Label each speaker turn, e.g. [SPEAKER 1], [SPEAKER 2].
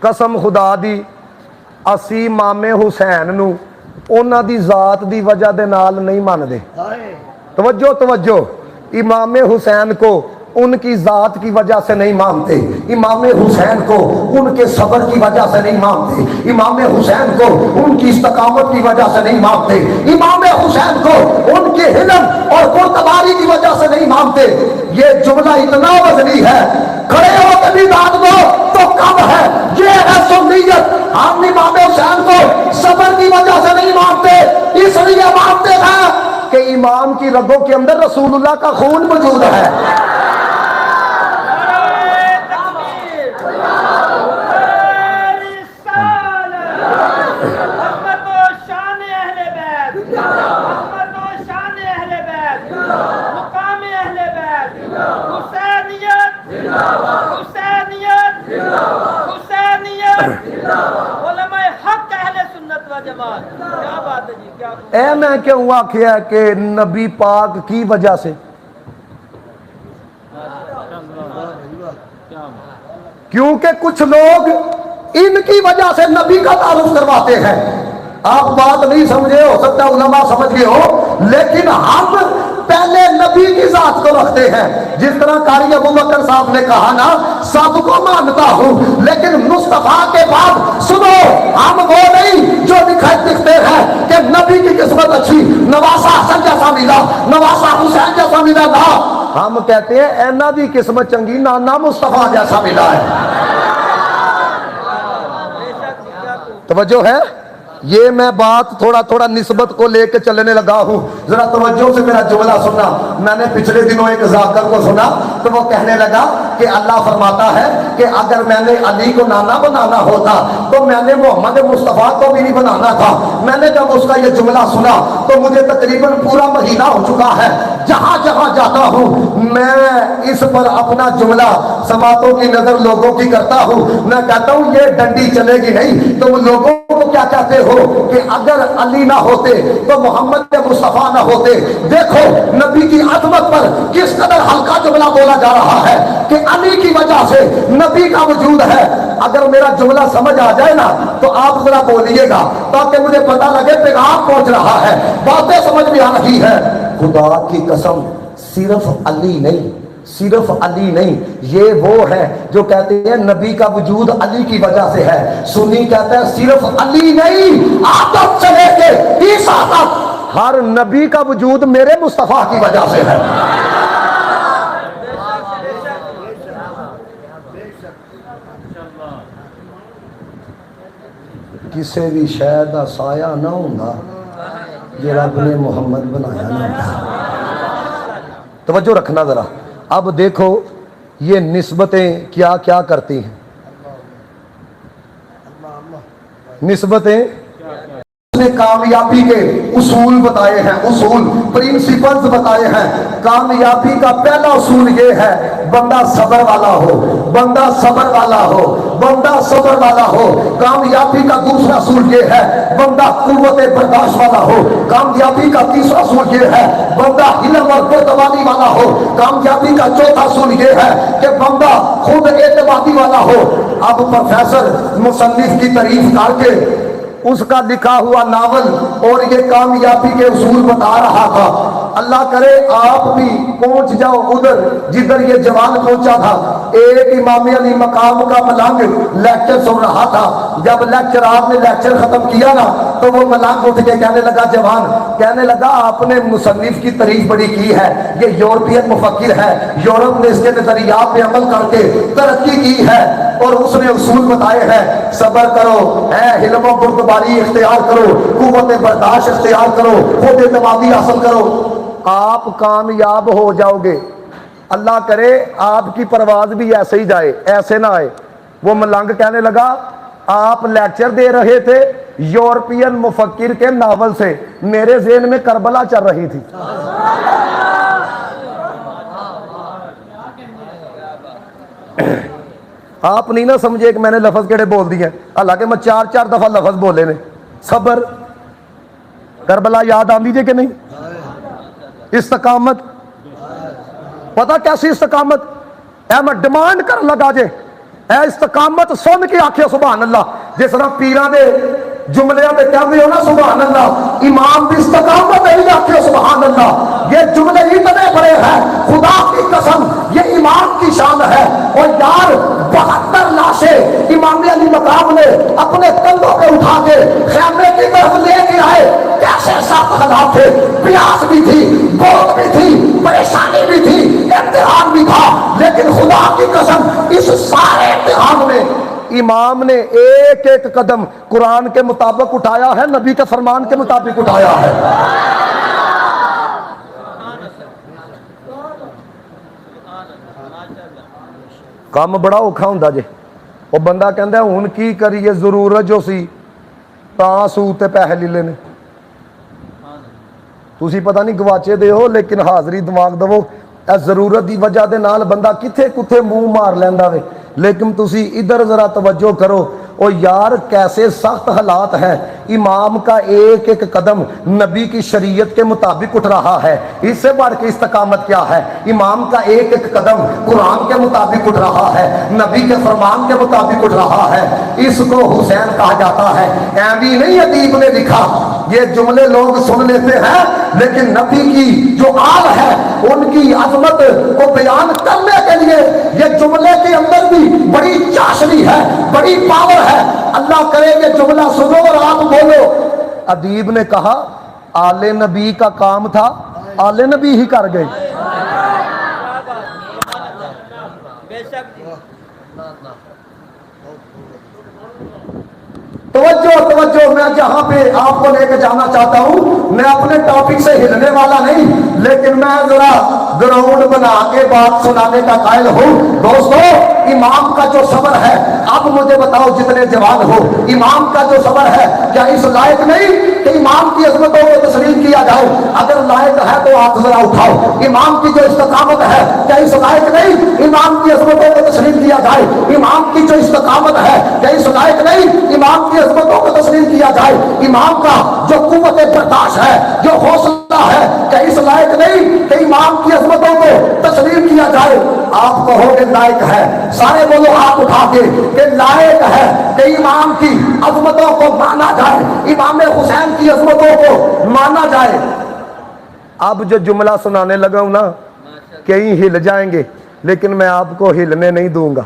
[SPEAKER 1] قسم خدا دی اسی امام حسین نو انہاں دی ذات دی وجہ دے نال نہیں ماندے. توجہ توجہ، امام حسین کو ان کی ذات کی وجہ سے نہیں مانتے، امام حسین کو ان کے صبر کی وجہ سے نہیں مانتے، امام حسین کو ان کی استقامت کی وجہ سے نہیں مانتے، امام حسین کو ان کے علم اور پرتباری کی وجہ سے نہیں مانتے. یہ جملہ اتنا وزنی ہے، کھڑے ہو کے بھی داد دو تو کم ہے. یہ ہے سنیت. ہم امام حسین کو صبر کی وجہ سے نہیں مانتے، اس لیے مانتے ہیں کہ امام کی رگوں کے اندر رسول اللہ کا خون موجود ہے. اے میں کیوں آخیا کہ نبی پاک کی وجہ سے، کیونکہ کچھ لوگ ان کی وجہ سے نبی کا تعارف کرواتے ہیں. آپ بات نہیں سمجھے، ہو سکتا ہے علماء سمجھ گئے ہو، لیکن ہم پہلے نبی کی ذات کو رکھتے ہیں. جس طرح قاری ابو بکر صاحب نے کہا نا، سب کو مانتا ہوں لیکن مصطفیٰ کے بعد سنو، ہم وہ نہیں جو دکھتے ہیں کہ نبی کی قسمت اچھی، نواسہ حسن جیسا ملا، نواسہ حسین جیسا ملا. نہ، ہم کہتے ہیں اینا دی قسمت چنگی، نانا مصطفیٰ جیسا ملا ہے. توجہ ہے؟ یہ میں بات تھوڑا تھوڑا نسبت کو لے کے چلنے لگا ہوں. ذرا توجہ سے میرا جملہ سننا. میں نے پچھلے دنوں ایک ذاکر کو سنا تو وہ کہنے لگا کہ اللہ فرماتا ہے کہ اگر میں نے علی کو نانا بنانا ہوتا تو میں نے محمد مصطفیٰ کو بھی نہیں بنانا تھا. میں نے جب اس کا یہ جملہ سنا تو مجھے تقریباً پورا مہینہ ہو چکا ہے، جہاں جہاں جاتا ہوں میں اس پر اپنا جملہ سماعتوں کی نظر لوگوں کی کرتا ہوں. میں کہتا ہوں یہ ڈنڈی چلے گی نہیں. تم لوگوں کو کیا کہتے ہو کہ اگر علی نہ ہوتے تو محمد مصطفیٰ نہ ہوتے. دیکھو نبی کی عظمت پر کس قدر ہلکا جملہ بولا جا رہا ہے کہ علی کی وجہ سے نبی کا وجود ہے. اگر میرا جملہ سمجھ آ جائے نا تو آپ ذرا بولیے گا تاکہ مجھے پتہ لگے پیغام پہنچ رہا ہے، باتیں سمجھ میں آ رہی ہے. خدا کی قسم صرف علی نہیں، صرف علی نہیں، یہ وہ ہے جو کہتے ہیں نبی کا وجود علی کی وجہ سے ہے. سنی کہتا ہے صرف علی نہیں، آدم سے لے کے عیسیٰ تک ہر نبی کا وجود میرے مصطفیٰ کی وجہ سے ہے. کسی بھی شے دا سایہ نہ ہوندا یہ رب نے محمد بنایا نہ ہوندا. توجہ رکھنا ذرا. اب دیکھو یہ نسبتیں کیا کیا کرتی ہیں. نسبتیں نے کامیابی کے اصول بتائے ہیں، اصول پرنسپلز بتائے ہیں. کامیابی کا پہلا اصول یہ ہے بندہ صبر والا ہو، بندہ صبر والا ہو، بندہ صبر والا ہو. کامیابی کا دوسرا اصول یہ ہے بندہ قوت برداشت والا ہو. کامیابی کا تیسرا اصول یہ ہے بندہ علم اور پرتوانی والا ہو. کامیابی کا چوتھا اصول یہ ہے کہ بندہ خود اعتمادی والا ہو. اب پروفیسر مصنف کی تعریف کر کے اس کا لکھا ہوا ناول اور یہ کامیابی کے اصول بتا رہا تھا. اللہ کرے آپ بھی پہنچ جاؤ ادھر جدھر یہ جوان پہنچا تھا. ایک امام علی مقام کا ملنگ لیکچر سن رہا تھا. جب لیکچر آپ نے لیکچر ختم کیا نا تو وہ ملنگ اٹھ کے کہنے لگا، جوان کہنے لگا آپ نے مصنف کی تعریف بڑی کی ہے، یہ یورپین مفکر ہے، یورپ نے اس کے نظریات پہ عمل کر کے ترقی کی ہے اور اس نے اصول بتائے ہیں. صبر کرو، علم و بردباری اختیار کرو، قوت برداشت اختیار کرو، خود اعتمادی حاصل کرو، آپ کامیاب ہو جاؤ گے. اللہ کرے آپ کی پرواز بھی ایسے ہی جائے، ایسے نہ آئے. وہ ملنگ کہنے لگا آپ لیکچر دے رہے تھے یورپین مفکر کے ناول سے، میرے ذہن میں کربلا چل رہی تھی. آپ نہیں نہ سمجھے کہ میں نے لفظ کیڑے بول دیے، حالانکہ میں 4 دفعہ لفظ بولے نے. صبر، کربلا یاد آ لیجیے کہ نہیں. استقامت، پتہ کیسی استقامت ہے؟ میں ڈیمانڈ کر لگا جے اے استقامت سن کے آخیا سبحان اللہ. جس طرح پیراں دے جملیاں پہ کہتے ہو نا سبحان اللہ، امام کی استقامت نہیں آخیا سبحان اللہ. یہ جملے اتنے بڑے ہیں، خدا کی قسم یہ امام کی شان ہے. اور یار 72 لاشیں امام علی مقام نے اپنے کندھوں پہ اٹھا کے خیمے کی طرف لے کے آئے. کیسے سخت حالات تھے، پیاس بھی تھی، بھوک بھی تھی، پریشانی بھی تھی، امتحان بھی تھا، لیکن خدا کی قسم اس سارے امتحان میں امام نے ایک ایک قدم قرآن کے مطابق اٹھایا ہے، نبی کے فرمان کے مطابق اٹھایا ہے. کام بڑا اوکھا ہوندا جے. وہ بندہ کہندا ہے ہن کی کریے، ضرورت جو سی تاں سود تے پیسے لے لینے. تسی پتہ نہیں گواچے دے ہو، لیکن حاضری دماغ دو اس ضرورت دی وجہ دے نال بندہ کتھے کتھے منہ مار لیندا وے. لیکن تسی ادھر ذرا توجہ کرو. او یار کیسے سخت حالات ہیں، امام کا ایک ایک قدم نبی کی شریعت کے مطابق اٹھ رہا ہے. اس سے بڑھ کے استقامت کیا ہے؟ امام کا ایک ایک قدم قرآن کے مطابق اٹھ رہا ہے، نبی کے فرمان کے مطابق اٹھ رہا ہے. اس کو حسین کہا جاتا ہے. ایویں نہیں ادیب نے لکھا، یہ جملے لوگ سن لیتے ہیں، لیکن نبی کی جو آل ہے ان کی عظمت کو بیان کرنے کے لیے یہ جملے کے اندر بھی بڑی چاشنی ہے، بڑی پاور ہے. اللہ کرے یہ جملہ سنو اور آپ بولو. ادیب نے کہا آل نبی کا کام تھا، آل نبی ہی کر گئے. توجہ توجہ، میں جہاں پہ آپ کو لے کے جانا چاہتا ہوں، میں اپنے ٹاپک سے ہلنے والا نہیں، لیکن میں ذرا گراؤنڈ بنا کے بات سنانے کا قائل ہوں. دوستو امام کا جو صبر ہے، اب مجھے بتاؤ جتنے جوان ہو، امام کا جو صبر ہے کیا اس لائق نہیں کہ امام کی عظمتوں کو تسلیم کیا جائے؟ اگر لائق ہے تو آپ ذرا اٹھاؤ. امام کی جو استقامت ہے کیا اس لائق نہیں امام کی عظمتوں کو تسلیم کیا جائے؟ امام کی جو استقامت ہے کیا اس لائق نہیں امام کی عظمتوں کو تسلیم کیا جائے؟ امام کا جو قوت برداشت ہے، جو حوصلہ ہے، کیا اس لائق نہیں کہ امام کی عظمتوں کو تسلیم کیا جائے؟ آپ کہو گے لائق ہے، سارے بولو ہاتھ اٹھا کے کہ لائق ہے کہ امام کی عظمتوں کو مانا جائے، امام حسین کی عظمتوں کو مانا جائے. اب جو جملہ سنانے لگا ہوں نا، کئی ہل جائیں گے، لیکن میں آپ کو ہلنے نہیں دوں گا.